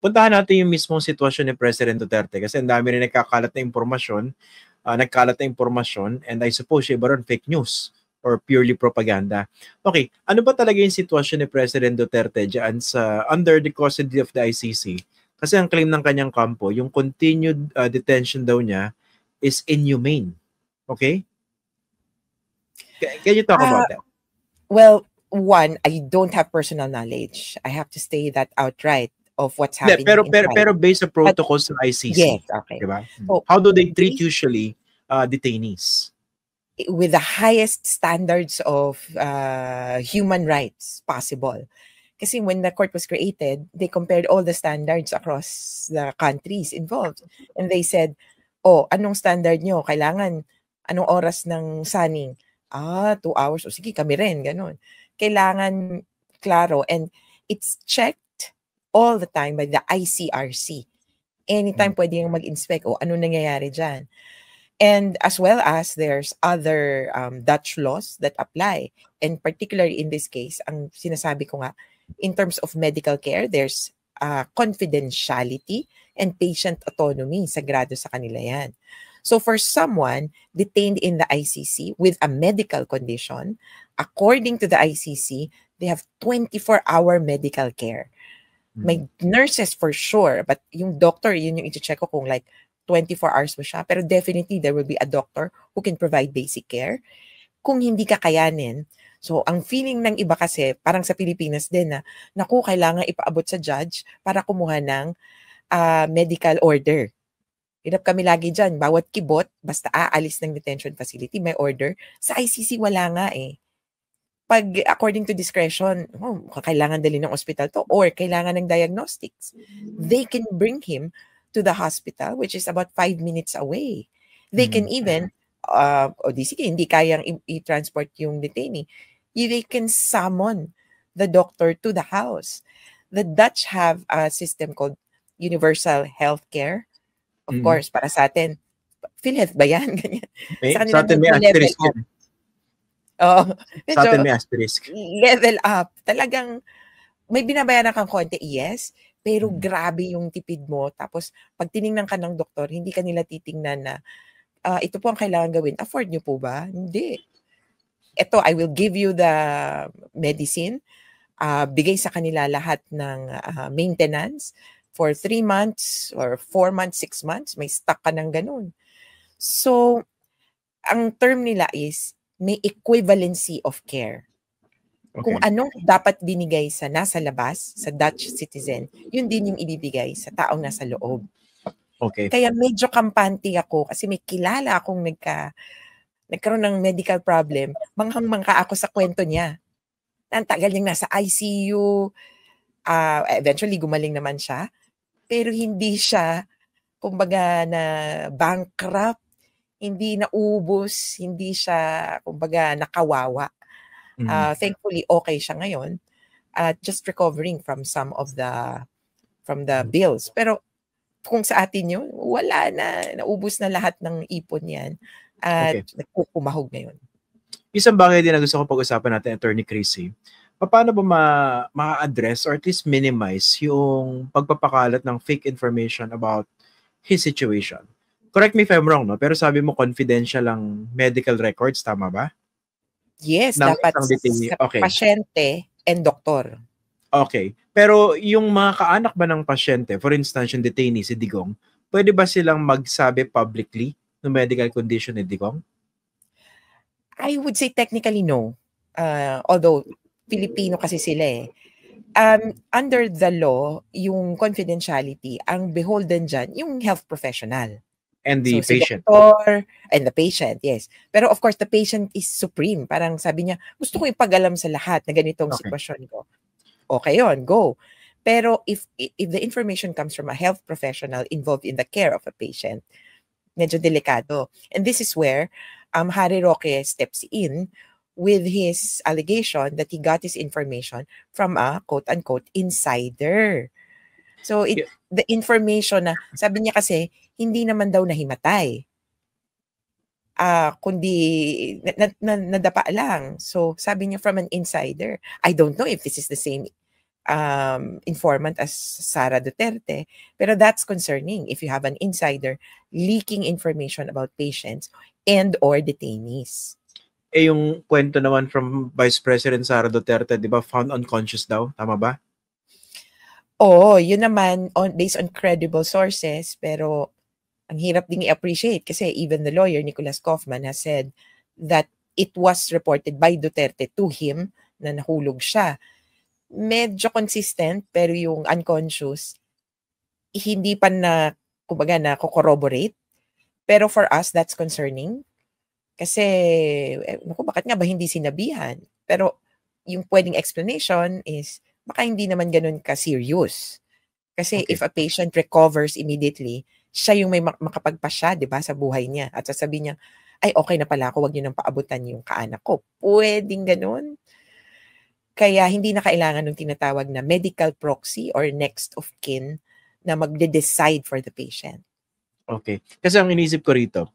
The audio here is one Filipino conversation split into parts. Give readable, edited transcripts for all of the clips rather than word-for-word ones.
puntahan natin yung mismong sitwasyon ni President Duterte kasi ang dami rin nagkakalat na impormasyon, and I suppose yung iba ron fake news or purely propaganda. Okay, ano ba talaga yung sitwasyon ni President Duterte dyan sa under the custody of the ICC? Kasi ang claim ng kanyang kampo, yung continued detention daw niya is inhumane. Okay? Can you talk about that? Well, one, I don't have personal knowledge. I have to say that outright of what's happening. Pero based sa protocols ng ICC. Yes, okay. Diba? So, how do they treat usually detainees? With the highest standards of human rights possible. Kasi when the court was created, they compared all the standards across the countries involved. And they said, oh, anong standard nyo? Kailangan, anong oras ng sunning? 2 hours. O sige, kami rin, ganun. Kailangan klaro. And it's checked all the time by the ICRC. Anytime pwede yung mag-inspect, ano nangyayari dyan. And as well as there's other Dutch laws that apply. And particularly in this case, ang sinasabi ko nga, in terms of medical care, there's confidentiality and patient autonomy. Sagrado sa kanila yan. So for someone detained in the ICC with a medical condition, according to the ICC, they have 24-hour medical care. May nurses for sure, but yung doctor, yun yung i-check ko kung like 24 hours mo siya. Pero definitely, there will be a doctor who can provide basic care. Kung hindi kakayanin, so ang feeling ng iba kasi, parang sa Pilipinas din na, naku, kailangan ipaabot sa judge para kumuha ng medical order. Hirap kami lagi dyan. Bawat kibot, basta aalis ng detention facility, may order. Sa ICC, wala nga eh. Pag according to discretion, kailangan dali ng ospital to or kailangan ng diagnostics. They can bring him to the hospital, which is about 5 minutes away. They can even, sige, hindi kayang i-transport yung detainee. They can summon the doctor to the house. The Dutch have a system called Universal Healthcare. Of course, para sa atin, PhilHealth ba yan? Ganyan. Sa atin may asterisk yun. Sa atin may asterisk. Level up. Talagang may binabayaran kang konti, yes, pero grabe yung tipid mo. Tapos, pag tinignan ka ng doktor, hindi ka nila titingnan na, ito po ang kailangan gawin. Afford nyo po ba? Hindi. Ito, I will give you the medicine. Bigay sa kanila lahat ng maintenance for 3 months or 4 months, 6 months. May stock ka ng ganun. So, ang term nila is, may equivalency of care. Okay. Kung anong dapat binigay sa nasa labas, sa Dutch citizen, yun din yung ibibigay sa taong nasa loob. Okay. Kaya medyo kampante ako kasi may kilala akong nagkaroon ng medical problem, manghang-mangha ako sa kwento niya. Ang tagal niyang nasa ICU, eventually gumaling naman siya, pero hindi siya, kumbaga, na bankrupt, hindi naubos, hindi siya, kumbaga, nakawawa. Thankfully, okay siya ngayon. Just recovering from some of the bills. Pero kung sa atin yun, wala na. Naubos na lahat ng ipon yan. At nagpupumahog ngayon. Isang bagay din na gusto ko pag-usapan natin, Attorney Chrissy. Paano ba ma-address or at least minimize yung pagpapakalat ng fake information about his situation? Correct me if I'm wrong, no? Pero sabi mo confidential lang medical records, tama ba? Yes, dapat sa pasyente and doktor. Okay. Pero yung mga kaanak ba ng pasyente, for instance, yung detainee, si Digong, pwede ba silang magsabi publicly ng medical condition ni Digong? I would say technically no. Although, Filipino kasi sila eh. Under the law, yung confidentiality, ang beholden dyan, yung health professional. And the patient. Si doctor, and the patient, yes. Pero of course, the patient is supreme. Parang sabi niya, gusto ko ipag-alam sa lahat na ganitong sitwasyon ko. Okay yun, go. Pero if the information comes from a health professional involved in the care of a patient, medyo delikado. And this is where Harry Roque steps in with his allegation that he got his information from a quote-unquote insider. So the information na, sabi niya kasi, hindi naman daw nahimatay. Kundi nadapa lang. So sabi niya from an insider. I don't know if this is the same informant as Sara Duterte. Pero that's concerning if you have an insider leaking information about patients and or detainees. Eh yung kwento naman from Vice President Sara Duterte, di ba, found unconscious daw? Tama ba? Oo, yun naman based on credible sources, pero ang hirap ding i-appreciate kasi even the lawyer, Nicholas Kaufman, has said that it was reported by Duterte to him na nahulog siya. Medyo consistent, pero yung unconscious, hindi pa na, kumbaga, na corroborate. Pero for us, that's concerning. Kasi, naku, bakit nga ba hindi sinabihan? Pero yung pwedeng explanation is, baka hindi naman ganun ka-serious. Kasi Okay. if a patient recovers immediately, siya yung may makapagpasya, di ba, sa buhay niya. At sasabihin niya, ay, okay na pala ako, wag niyo nang paabutan yung kaanak ko. Pwedeng ganun. Kaya hindi na kailangan ng tinatawag na medical proxy or next of kin na magde-decide for the patient. Okay. Kasi ang inisip ko rito,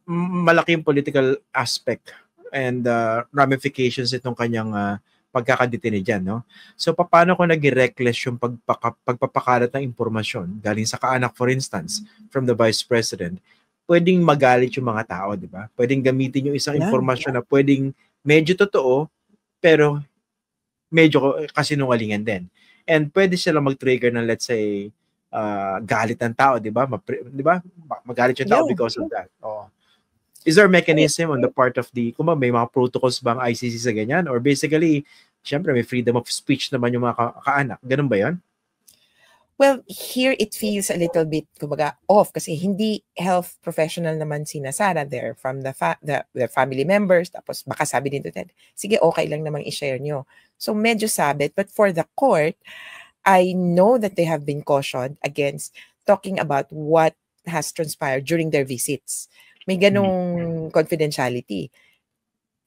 malaki yung political aspect and ramifications itong kanyang pagkakadetine dyan, no? So, paano kung naging reckless yung pagpapakalat ng impormasyon galing sa kaanak, for instance, from the Vice President? Pwedeng magalit yung mga tao, di ba? Pwedeng gamitin yung isang impormasyon na pwedeng medyo totoo, pero medyo kasinungalingan din. And pwede sila mag-trigger ng, let's say, galit ng tao, di ba? Di ba? Magalit yung tao because of that. Oh. Is there a mechanism on the part of kung may mga protocols ba ang ICC sa ganyan? Or basically, syempre may freedom of speech naman yung mga kaanak. Ganun ba yun? Well, here it feels a little bit, kumbaga, off kasi hindi health professional naman si Sara there from the family members. Tapos baka sabi din Duterte, sige, okay lang namang i-share nyo. So medyo sabit. But for the court, I know that they have been cautioned against talking about what has transpired during their visits. May ganong confidentiality.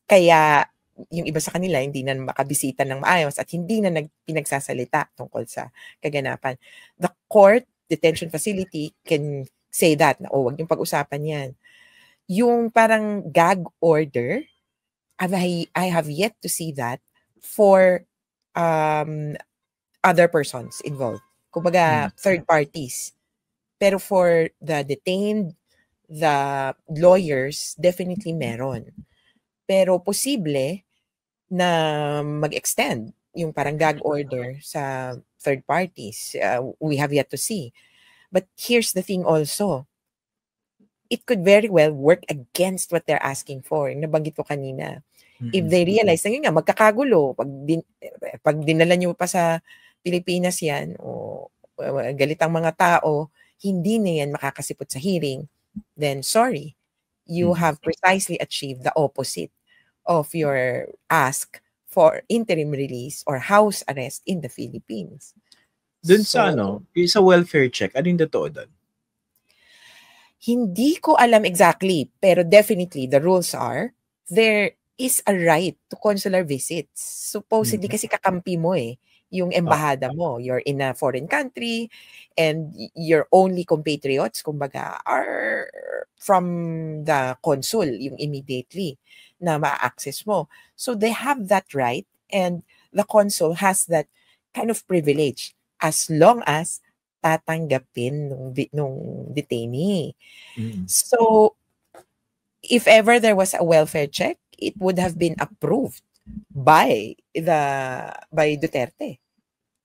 Kaya yung iba sa kanila hindi na makabisita ng maayos at hindi na pinagsasalita tungkol sa kaganapan. The court detention facility can say that na, wag yung pag-usapan yan. Yung parang gag order, I have yet to see that for other persons involved. Kumbaga, third parties. Pero for the detained, the lawyers, definitely meron. Pero posible na mag-extend yung parang gag order sa third parties. We have yet to see. But here's the thing also. It could very well work against what they're asking for. Nabanggit ko kanina. If they realize na yun nga, magkakagulo, pag dinala nyo pa sa Pilipinas yan, o galit ang mga tao, hindi na yan makakasipot sa hearing, then sorry, you have precisely achieved the opposite of your ask for interim release or house arrest in the Philippines. Dun sa sa welfare check, ano yung totoo doon? Hindi ko alam exactly, pero definitely the rules are, there is a right to consular visits. Supposedly kasi kakampi mo yung embahada mo. You're in a foreign country and your only compatriots, kumbaga, are from the consul, yung immediately na ma-access mo. So they have that right and the consul has that kind of privilege as long as tatanggapin nung detainee. So if ever there was a welfare check, it would have been approved by Duterte.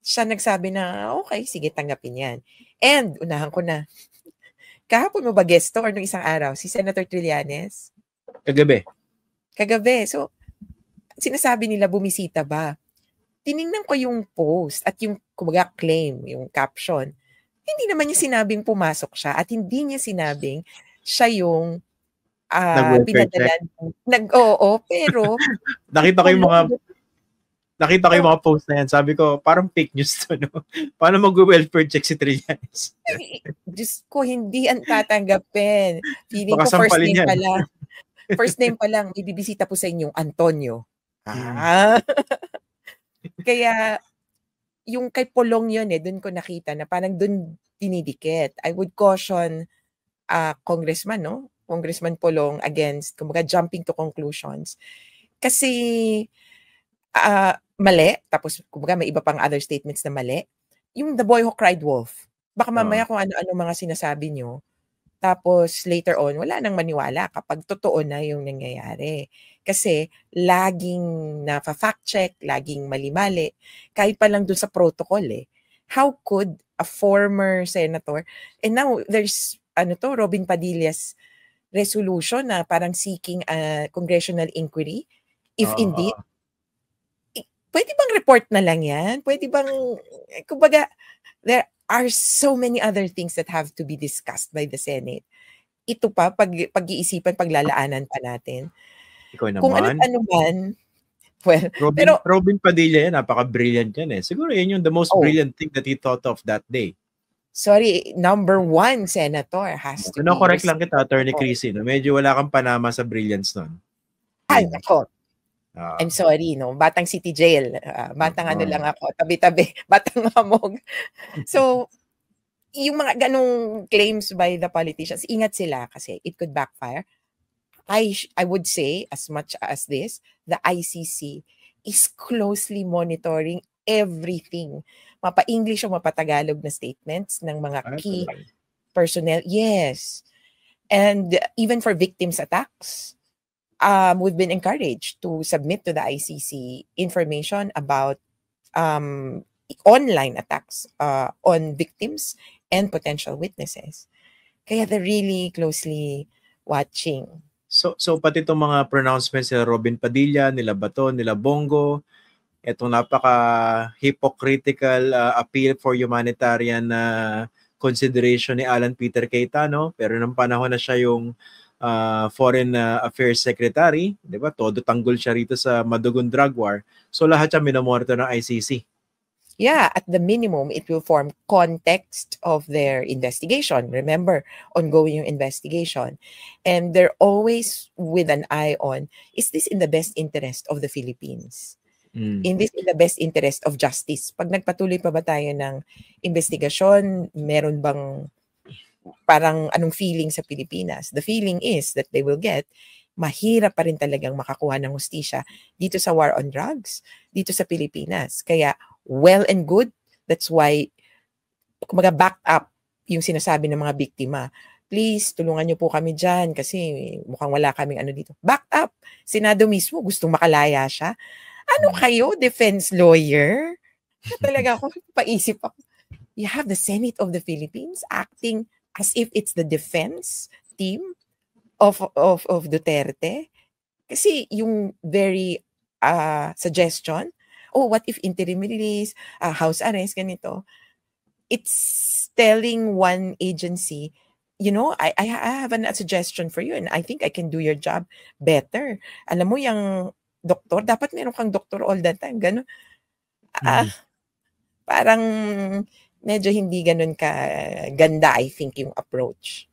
Siya nagsabi na, okay, sige, tanggapin yan. And, unahan ko na, kahapon mo ba guesto or nung isang araw, si Senator Trillanes? Kagabi. So, sinasabi nila, bumisita ba? Tiningnan ko yung post at yung, kumbaga, claim, yung caption. Hindi naman niya sinabing pumasok siya at hindi niya sinabing siya yung pinadalan. Pero nakita ko yung mga post na yan. Sabi ko, parang fake news to, no? Paano mag-welfare check si Trillanes? Diyos ko, hindi ang tatanggapin. Feeling ko first name pa lang, may bibisita po sa inyong Antonio. Kaya, yung kay Polong yun dun ko nakita na parang dun dinidikit. I would caution Congressman, no? Congressman Polong against, kumbaga, jumping to conclusions. Kasi, mali, tapos kumbaga may iba pang other statements na mali. Yung the boy who cried wolf, baka mamaya kung ano-ano mga sinasabi nyo, tapos later on, wala nang maniwala kapag totoo na yung nangyayari. Kasi laging na-fact check, laging mali-mali, kahit pa lang dun sa protocol eh. How could a former senator, and now there's Robin Padilla's resolution na parang seeking a congressional inquiry, if indeed, pwede bang report na lang yan? Pwede bang, kumbaga, there are so many other things that have to be discussed by the Senate. Ito pa, pag-iisipan, paglalaanan pa natin. Ikaw naman. Kung ano man, well, Robin Padilla yan, napaka-brilliant yan eh. Siguro yun yung the most brilliant thing that he thought of that day. Sorry, number one senator has to be... correct lang kita, Attorney Chrissy. No? Medyo wala kang panama sa brilliance nun. Ay, nako. I'm sorry, no? Batang City Jail. Batang ano lang ako, tabi-tabi. Batang hamog. So, yung mga ganong claims by the politicians, ingat sila kasi it could backfire. I would say, as much as this, the ICC is closely monitoring everything. Mapa-English o mapa-Tagalog na statements ng mga key personnel. Yes. And even for victims' attacks, we've been encouraged to submit to the ICC information about online attacks on victims and potential witnesses. Kaya they're really closely watching. So pati itong mga pronouncements nila Robin Padilla, nila Bato, nila Bongo, itong napaka-hypocritical appeal for humanitarian consideration ni Alan Peter Cayetano, pero nung panahon na siya yung Foreign Affairs Secretary, di ba? Todo tanggol siya rito sa madugong drug war. So lahat siya minomonitor ng ICC. Yeah, at the minimum, it will form context of their investigation. Remember, ongoing yung investigation. And they're always with an eye on, is this in the best interest of the Philippines? In this, in the best interest of justice? Pag nagpatuloy pa ba tayo ng investigasyon, meron bang parang anong feeling sa Pilipinas? The feeling is that they will get, mahirap pa rin talagang makakuha ng hustisya dito sa war on drugs, dito sa Pilipinas. Kaya, well and good. That's why, kumaga back up yung sinasabi ng mga biktima. Please, tulungan niyo po kami dyan kasi mukhang wala kaming ano dito. Back up. Senado mismo, gustong makalaya siya. Ano kayo, defense lawyer? Talaga ako, paisip ako. You have the Senate of the Philippines acting as if it's the defense team of Duterte. Kasi yung very suggestion, what if interim release, house arrest, ganito. It's telling one agency, I have a suggestion for you and I think I can do your job better. Alam mo, yung doktor, dapat meron kang doktor all the time. Gano'n. Parang medyo hindi ganun ka ganda, I think, yung approach.